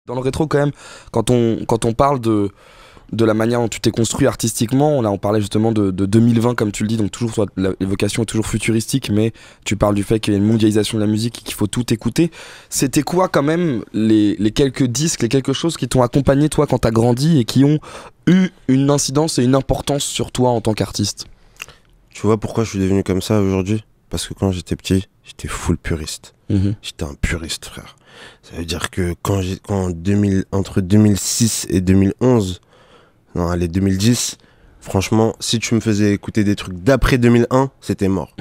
Dans le rétro quand même, quand on parle de la manière dont tu t'es construit artistiquement, là on parlait justement de 2020 comme tu le dis, donc toujours l'évocation est toujours futuristique, mais tu parles du fait qu'il y a une mondialisation de la musique et qu'il faut tout écouter. C'était quoi quand même les quelques disques, les quelque chose qui t'ont accompagné toi quand t'as grandi et qui ont eu une incidence et une importance sur toi en tant qu'artiste? Tu vois pourquoi je suis devenu comme ça aujourd'hui? Parce que quand j'étais petit, j'étais full puriste. J'étais un puriste, frère. Ça veut dire que entre 2006 et 2011, non, allez, 2010, franchement, si tu me faisais écouter des trucs d'après 2001, c'était mort.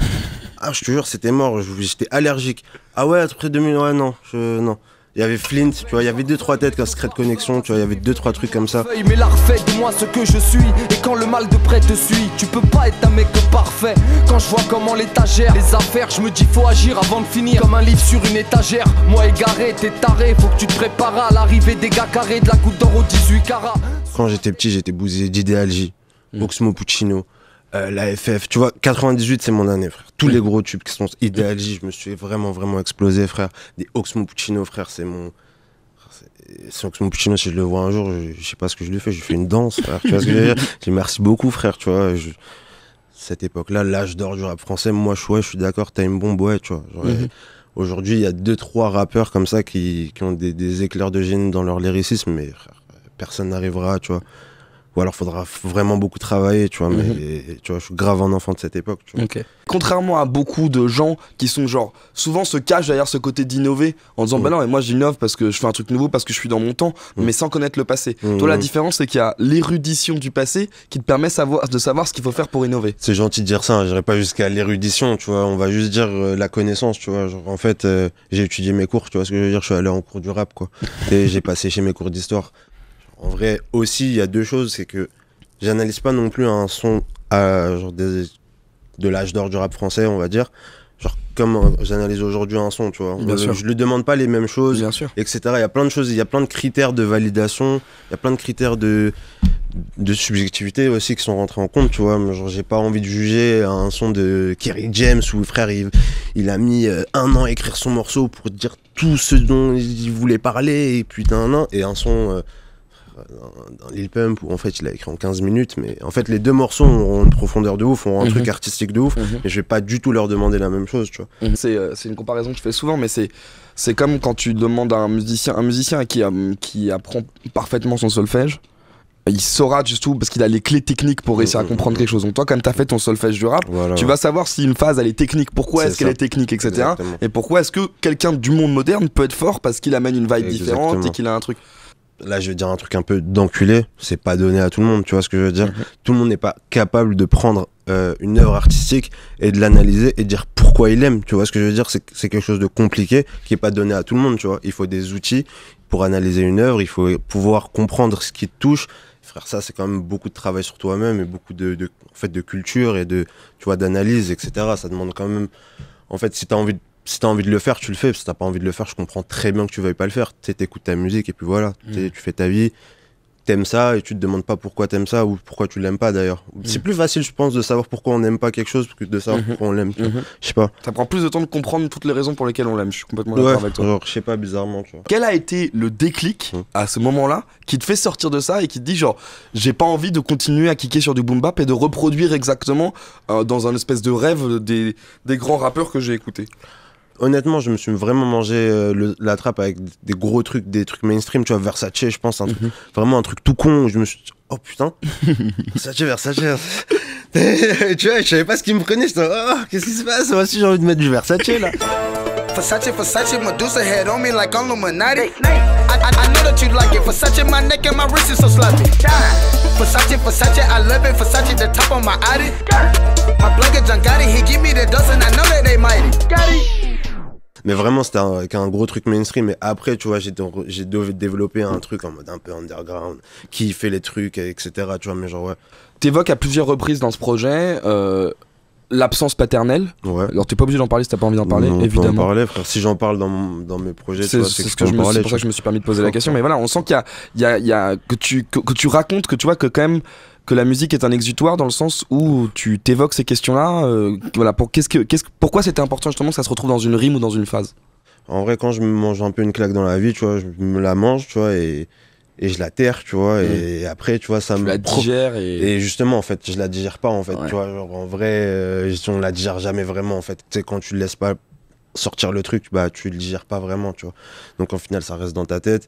Ah, je te jure, c'était mort, j'étais allergique. Ah ouais, après 2001, ouais, non. Il y avait Flint, tu vois, il y avait 2-3 têtes comme Secret Connection, tu vois, il y avait 2-3 trucs comme ça. Mais la refait, dis-moi ce que je suis. Et quand le mal de près te suit, tu peux pas être un mec parfait. Quand je vois comment l'étagère, les affaires, je me dis faut agir avant de finir comme un livre sur une étagère. Moi égaré, t'es taré, faut que tu te prépares à l'arrivée des gars carrés, de la goutte d'or au 18 carats. Quand j'étais petit, j'étais bousillé d'Ideal J, Oxmo Puccino, la FF, tu vois, 98 c'est mon année, frère. Tous les gros tubes qui sont Ideal J, je me suis vraiment explosé, frère. Des Oxmo Puccino, frère, c'est Oxmo Puccino, si je le vois un jour, je sais pas ce que je lui fais, je lui fais une danse, frère. Tu vois ce que je veux dire? Je dis merci beaucoup, frère, tu vois. Cette époque-là, l'âge d'or du rap français, moi je suis d'accord, Time Bomb, ouais, tu vois. Aujourd'hui, il y a 2-3 rappeurs comme ça qui ont des éclairs de génie dans leur lyricisme, mais frère, personne n'arrivera, tu vois. Ou alors faudra vraiment beaucoup travailler, tu vois, mais tu vois, je suis grave un enfant de cette époque, tu vois. Okay. Contrairement à beaucoup de gens qui sont genre, souvent se cachent derrière ce côté d'innover en disant bah non, mais moi j'innove parce que je fais un truc nouveau, parce que je suis dans mon temps, mais sans connaître le passé. Toi, la différence, c'est qu'il y a l'érudition du passé qui te permet de savoir ce qu'il faut faire pour innover. C'est gentil de dire ça, hein, j'irai pas jusqu'à l'érudition, tu vois, on va juste dire la connaissance, tu vois. Genre, en fait, j'ai étudié mes cours, tu vois ce que je veux dire, je suis allé en cours du rap, quoi. Et j'ai passé chez mes cours d'histoire. En vrai, aussi, il y a deux choses, c'est que j'analyse pas non plus un son genre de l'âge d'or du rap français, on va dire. Genre comme j'analyse aujourd'hui un son, tu vois. Je lui demande pas les mêmes choses, etc. Il y a plein de choses, il y a plein de critères de validation, il y a plein de critères de subjectivité aussi qui sont rentrés en compte, tu vois. Genre j'ai pas envie de juger un son de Kerry James où frère il a mis 1 an à écrire son morceau pour dire tout ce dont il voulait parler et putain et un son dans Lil Pump où en fait il a écrit en 15 minutes, mais en fait les deux morceaux ont une profondeur de ouf, ont un truc artistique de ouf, mais je vais pas du tout leur demander la même chose, tu vois. C'est une comparaison que je fais souvent, mais c'est comme quand tu demandes à un musicien qui apprend parfaitement son solfège, il saura juste tout parce qu'il a les clés techniques pour réussir à comprendre quelque chose. Donc toi, comme tu as fait ton solfège du rap, tu vas savoir si une phase elle est technique, pourquoi est-ce qu'elle est technique, etc. Exactement. Et pourquoi est-ce que quelqu'un du monde moderne peut être fort parce qu'il amène une vibe différente et qu'il a un truc. Là, je vais dire un truc un peu d'enculé, c'est pas donné à tout le monde, tu vois ce que je veux dire. Tout le monde n'est pas capable de prendre une œuvre artistique et de l'analyser et de dire pourquoi il aime, tu vois ce que je veux dire. C'est quelque chose de compliqué qui est pas donné à tout le monde, tu vois. Il faut des outils pour analyser une œuvre, il faut pouvoir comprendre ce qui te touche. Frère, ça, c'est quand même beaucoup de travail sur toi-même et beaucoup en fait, de culture et tu vois, d'analyse, etc. Ça demande quand même, en fait, si t'as envie de le faire, tu le fais. Si t'as pas envie de le faire, je comprends très bien que tu veuilles pas le faire. Tu sais, t'écoutes ta musique et puis voilà. Tu fais ta vie, t'aimes ça et tu te demandes pas pourquoi t'aimes ça ou pourquoi tu l'aimes pas d'ailleurs. C'est plus facile, je pense, de savoir pourquoi on n'aime pas quelque chose que de savoir pourquoi on l'aime. Je sais pas. Ça prend plus de temps de comprendre toutes les raisons pour lesquelles on l'aime. Je suis complètement d'accord avec toi. Genre, je sais pas, bizarrement, tu vois. Quel a été le déclic à ce moment-là qui te fait sortir de ça et qui te dit genre j'ai pas envie de continuer à kicker sur du boom bap et de reproduire exactement dans un espèce de rêve des grands rappeurs que j'ai écoutés? Honnêtement, je me suis vraiment mangé la trappe avec des gros trucs, des trucs mainstream, tu vois, Versace, je pense, vraiment un truc tout con où je me suis dit, oh putain, Versace. Tu vois, je savais pas ce qui me prenait, j'étais, oh, qu'est-ce qui se passe? Moi aussi, j'ai envie de mettre du Versace, là. Versace, Medusa head on me like Illuminati. I know that you like it. Versace, my neck and my wrist is so sloppy. Versace, I love it. Versace, the top of my Audi. My blood get John Gotti, he give me the dust and I know that they mighty. Mais vraiment, c'était avec un gros truc mainstream. Et après, tu vois, j'ai dû développer un truc en mode un peu underground, qui fait les trucs, etc. Tu vois, mais genre, ouais. T'évoques à plusieurs reprises dans ce projet l'absence paternelle. Ouais. Alors t'es pas obligé d'en parler si t'as pas envie d'en parler, non, évidemment. On peut en parler, frère. Si j'en parle dans mes projets, c'est pour ça que je me suis permis de poser la question. Mais voilà, on sent qu'il y a que tu racontes que tu vois que quand même que la musique est un exutoire dans le sens où tu t'évoques ces questions-là. Voilà, pourquoi c'était important justement que ça se retrouve dans une rime ou dans une phase? En vrai, quand je me mange un peu une claque dans la vie, tu vois, je me la mange, tu vois, et je la terre, tu vois, et après, tu vois, ça Tu me... la digères Et justement, en fait, je la digère pas, en fait, Ouais. tu vois, genre, en vrai, on la digère jamais vraiment, en fait. Tu sais, quand tu le laisses pas sortir le truc, bah, tu le digères pas vraiment, tu vois. Donc, au final, ça reste dans ta tête,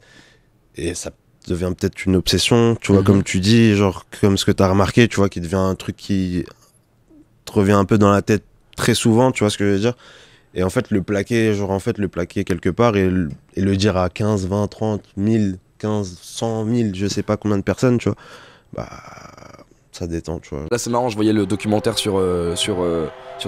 et ça devient peut-être une obsession, tu vois, comme tu dis, genre, comme ce que t'as remarqué, tu vois, qui devient un truc qui te revient un peu dans la tête très souvent, tu vois ce que je veux dire. Et en fait, le plaquer, quelque part et le dire à 15, 20, 30, 1000, 15, 100 000, je sais pas combien de personnes, tu vois, bah, ça détend, tu vois. Là c'est marrant, je voyais le documentaire sur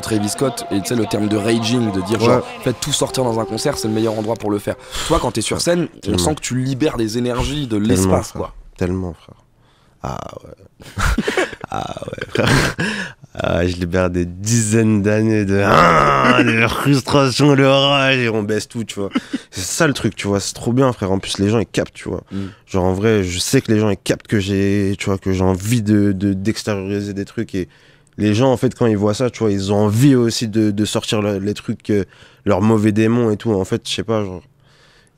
Travis Scott et tu sais le terme de raging, de dire genre faites tout sortir dans un concert, c'est le meilleur endroit pour le faire. Toi quand t'es sur scène, on sent que tu libères des énergies de l'espace frère. quoi. Tellement frère. Ah ouais. Ah ouais frère. Ah, je libère des dizaines d'années de frustration, de rage et on baisse tout, tu vois. C'est ça le truc, tu vois, c'est trop bien frère. En plus les gens ils captent, tu vois. Genre en vrai, je sais que les gens ils captent que j'ai envie d'extérioriser des trucs et les gens en fait quand ils voient ça, tu vois, ils ont envie aussi de sortir les trucs leurs mauvais démons et tout. En fait, je sais pas, genre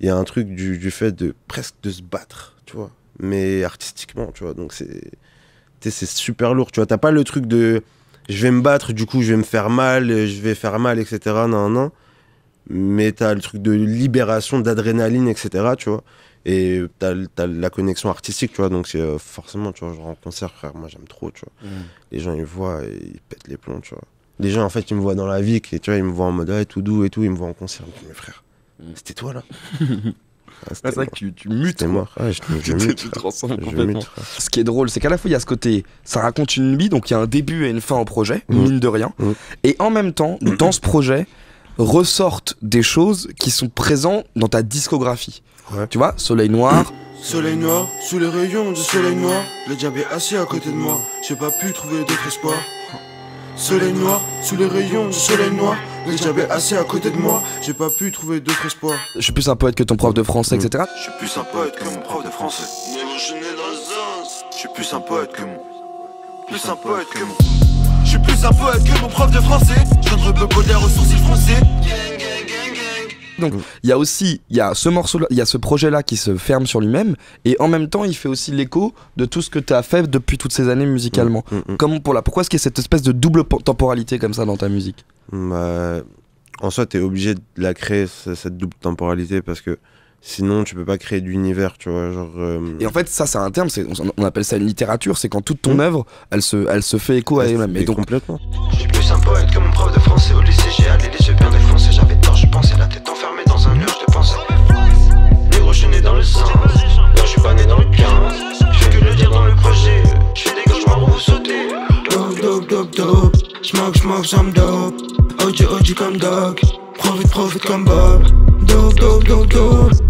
il y a un truc du fait de presque de se battre, tu vois, mais artistiquement, tu vois. Donc c'est super lourd, tu vois, t'as pas le truc de je vais me battre, du coup je vais me faire mal, etc. Non. Mais t'as le truc de libération, d'adrénaline, etc. Tu vois. Et t'as la connexion artistique, tu vois. Donc c'est forcément, tu vois, genre en concert, frère, moi j'aime trop, tu vois. Les gens ils voient et ils pètent les plombs, tu vois. Les gens en fait ils me voient dans la vie, et, tu vois, ils me voient en mode tout doux et tout, ils me voient en concert. Je dis, mais frère, c'était toi là. C'est vrai que tu mutes. C'était moi. Ouais, je mute. Tu te transformes Je complètement. mute, frère. Ce qui est drôle, c'est qu'à la fois il y a ce côté, ça raconte une vie, donc il y a un début et une fin au projet, mine de rien. Et en même temps, dans ce projet, ressortent des choses qui sont présentes dans ta discographie. Ouais. Tu vois, Soleil Noir. Soleil noir, sous les rayons du soleil noir, le diable est assis à côté de moi, j'ai pas pu trouver d'autre espoir. Soleil noir, sous les rayons du soleil noir, le diable est assis à côté de moi, j'ai pas pu trouver d'autre espoir. Je suis plus un poète que ton prof de français, etc. Je suis plus un poète que mon prof de français. Je suis plus un poète que mon. Plus un poète que mon. Je suis plus un poète que mon prof de français. Je viens de rebeauder aux sourcils français. Donc il y a ce morceau-là, il y a ce projet-là qui se ferme sur lui-même, et en même temps il fait aussi l'écho de tout ce que tu as fait depuis toutes ces années musicalement. Pourquoi est-ce qu'il y a cette espèce de double temporalité comme ça dans ta musique? Bah, en soi, t'es obligé de la créer, cette double temporalité, parce que sinon tu peux pas créer d'univers, tu vois, genre... Et en fait ça c'est un terme, on appelle ça une littérature, c'est quand toute ton œuvre elle se fait écho à elle-même. Et donc complètement. Je suis plus un poète que mon prof de français. Au lycée j'ai allé les yeux bien défoncés. J'avais tort, je pensais la tête enfermée dans un nuage de pensée. Négro, je suis né dans le sang. Non, je suis pas né dans le 15. Je fais que le dire dans le projet. Je fais des cauchemars où vous sautez. Dope. Smoke, j'aime dope. OG comme dog. Profite comme Bob. Dope.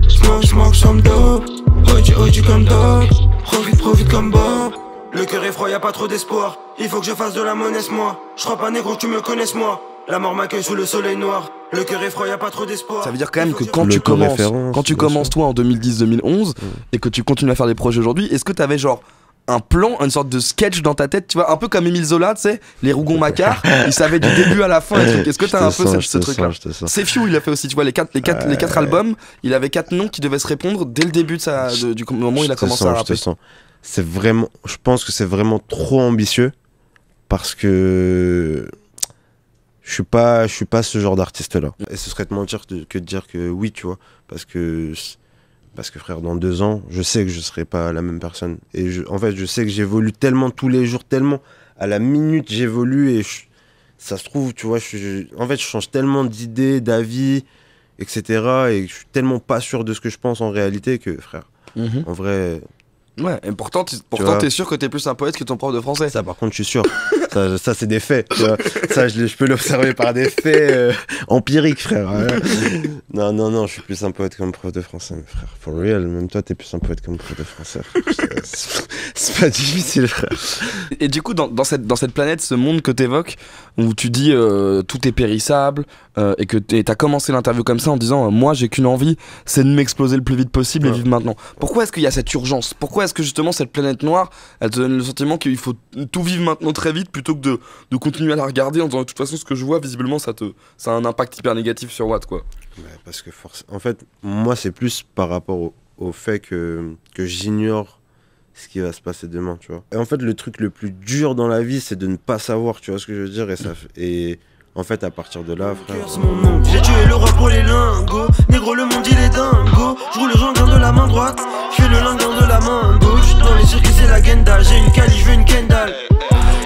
Smoke, j'aime dope. OG comme dog. Profite comme Bob. Le cœur est froid, y'a pas trop d'espoir. Il faut que je fasse de la monnaie, moi. Je crois pas négro que tu me connaisses, moi. La mort m'accueille sous le soleil noir. Le cœur est froid, y'a pas trop d'espoir. ça veut dire quand même que quand tu commences toi en 2010-2011 et que tu continues à faire des projets aujourd'hui, est-ce que t'avais genre un plan, une sorte de sketch dans ta tête, tu vois, un peu comme Émile Zola, tu sais, les Rougon-Macquart, il savait du début à la fin les trucs. Est-ce que t'as un peu ce truc-là? C'est Few, il a fait aussi, tu vois, les quatre albums, il avait 4 noms qui devaient se répondre dès le début du moment où il a commencé à rapper. C'est vraiment, je pense que c'est vraiment trop ambitieux parce que je suis pas ce genre d'artiste là. Et ce serait te mentir que de dire que oui, tu vois, parce que frère, dans 2 ans, je sais que je serai pas la même personne. Et en fait, je sais que j'évolue tellement tous les jours, tellement à la minute j'évolue et ça se trouve, tu vois, en fait, je change tellement d'idées, d'avis, etc. Et je suis tellement pas sûr de ce que je pense en réalité que, frère, en vrai... Ouais, et pourtant t'es sûr que t'es plus un poète que ton prof de français. Ça par contre je suis sûr. ça c'est des faits, tu vois. Ça je peux l'observer par des faits empiriques, frère. Non, je suis plus un poète comme prof de français, mais frère. For real, même toi t'es plus un poète comme prof de français. C'est pas difficile, frère. Et du coup dans cette planète, ce monde que t'évoques, où tu dis tout est périssable, et que t'as commencé l'interview comme ça en disant moi j'ai qu'une envie, c'est de m'exploser le plus vite possible et vivre maintenant. Pourquoi est-ce qu'il y a cette urgence? Pourquoi est-ce que justement cette planète noire elle te donne le sentiment qu'il faut tout vivre maintenant très vite plutôt que de continuer à la regarder en disant de toute façon ce que je vois visiblement ça a un impact hyper négatif sur Watt quoi? Parce que en fait, moi, c'est plus par rapport au fait que j'ignore ce qui va se passer demain, tu vois. Et en fait, le truc le plus dur dans la vie, c'est de ne pas savoir, tu vois ce que je veux dire. Et en fait, à partir de là, frère... J'ai tué le roi pour les lingos. Négro, le monde, il est dingo. Je roule le jangan de la main droite. Je fais le linguin de la main gauche. Dans les circuits, c'est la genda. J'ai une cali, je veux une Kendall.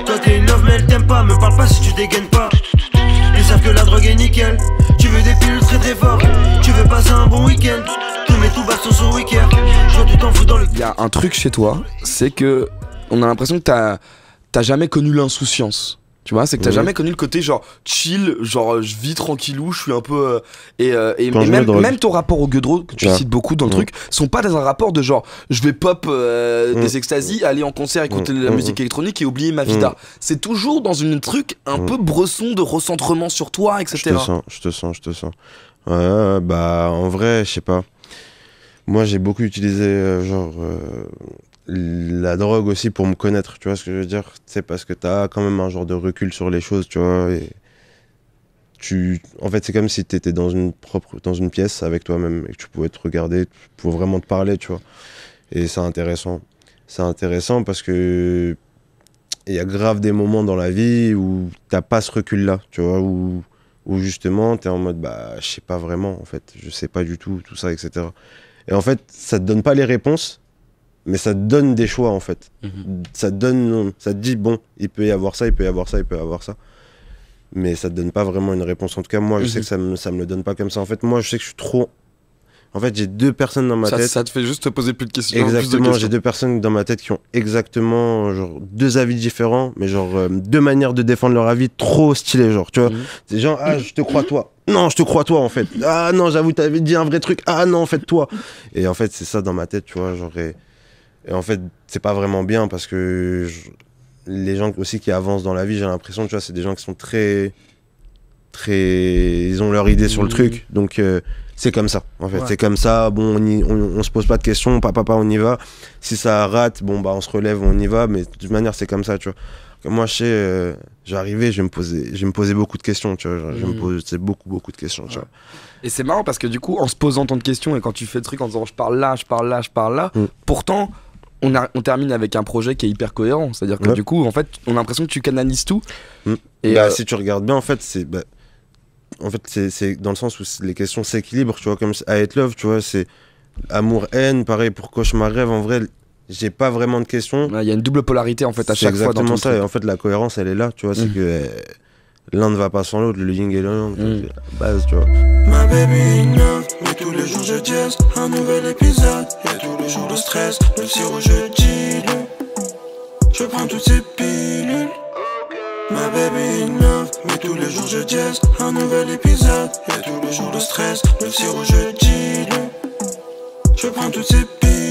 Toi, t'es une love, mais elle t'aime pas. Me parle pas si tu dégaines pas. Ils savent que la drogue est nickel. Tu veux des pilules très très fort. Tu veux passer un bon week-end. Tous mes tout bastos sont week-end. Je vois tu t'en fous dans le... Il y a un truc chez toi, c'est que on a l'impression que t'as jamais connu l'insouciance. Tu vois, c'est que t'as jamais connu le côté genre chill, genre je vis tranquillou, je suis un peu et même ton rapport au gueudreau que tu cites beaucoup dans le truc sont pas dans un rapport de genre je vais pop des extasies, aller en concert, écouter de la musique électronique et oublier ma vida. C'est toujours dans une truc un peu bresson de recentrement sur toi, etc. Je te sens. Ouais, bah en vrai, je sais pas. Moi, j'ai beaucoup utilisé la drogue aussi pour me connaître, tu vois ce que je veux dire. C'est parce que t'as quand même un genre de recul sur les choses, tu vois. Et en fait, c'est comme si t'étais dans une pièce avec toi-même et que tu pouvais te regarder, tu pouvais vraiment te parler, tu vois. Et c'est intéressant. C'est intéressant parce que il y a grave des moments dans la vie où t'as pas ce recul-là, tu vois, où justement t'es en mode bah je sais pas vraiment en fait, je sais pas du tout, tout ça, etc. Et en fait, ça te donne pas les réponses, mais ça te donne des choix, en fait. Ça te dit, bon, il peut y avoir ça, il peut y avoir ça, il peut y avoir ça. Mais ça te donne pas vraiment une réponse. En tout cas, moi, je sais que ça me le donne pas comme ça. En fait, moi, je sais que je suis trop... En fait, j'ai deux personnes dans ma tête... Ça te fait juste te poser plus de questions. Exactement, j'ai deux personnes dans ma tête qui ont exactement genre, deux avis différents, mais genre deux manières de défendre leur avis trop stylées, genre, tu vois. C'est genre, ah, je te crois toi. Non, je te crois toi, en fait. Ah non, j'avoue, t'avais dit un vrai truc. Ah non, en fait, toi. Et en fait, c'est ça dans ma tête, tu vois, genre... Et en fait, c'est pas vraiment bien parce que les gens aussi qui avancent dans la vie, j'ai l'impression, tu vois, c'est des gens qui sont très... Ils ont leur idée sur le truc, donc c'est comme ça, en fait. Ouais. C'est comme ça, bon, on se pose pas de questions, papa, on y va. Si ça rate, bon, bah, on se relève, on y va, mais de toute manière, c'est comme ça, tu vois. Moi, je sais, j'arrivais, je vais me poser beaucoup de questions, tu vois. Je vais me poser beaucoup de questions, tu vois. Et c'est marrant parce que du coup, en se posant tant de questions et quand tu fais le truc en disant je parle là, pourtant... On termine avec un projet qui est hyper cohérent, c'est-à-dire que du coup, en fait, on a l'impression que tu canalises tout. Et si tu regardes bien, en fait, c'est dans le sens où les questions s'équilibrent, tu vois, comme à Hate Love, tu vois, c'est amour-haine, pareil pour Cauchemar Rêve, en vrai, j'ai pas vraiment de questions. Il y a une double polarité, en fait, à chaque fois dans ton truc. C'est exactement ça, et en fait, la cohérence, elle est là, tu vois, c'est que l'un ne va pas sans l'autre, le yin et le yang, c'est la base, tu vois. Ma baby in love, mais tous les jours je dièse, un nouvel épisode, y'a tous les jours le stress, le sirop je dilue, je prends toutes ces pilules. Ma baby in love, mais tous les jours je dièse, un nouvel épisode, y'a tous les jours le stress, le sirop je dilue, je prends toutes ces pilules.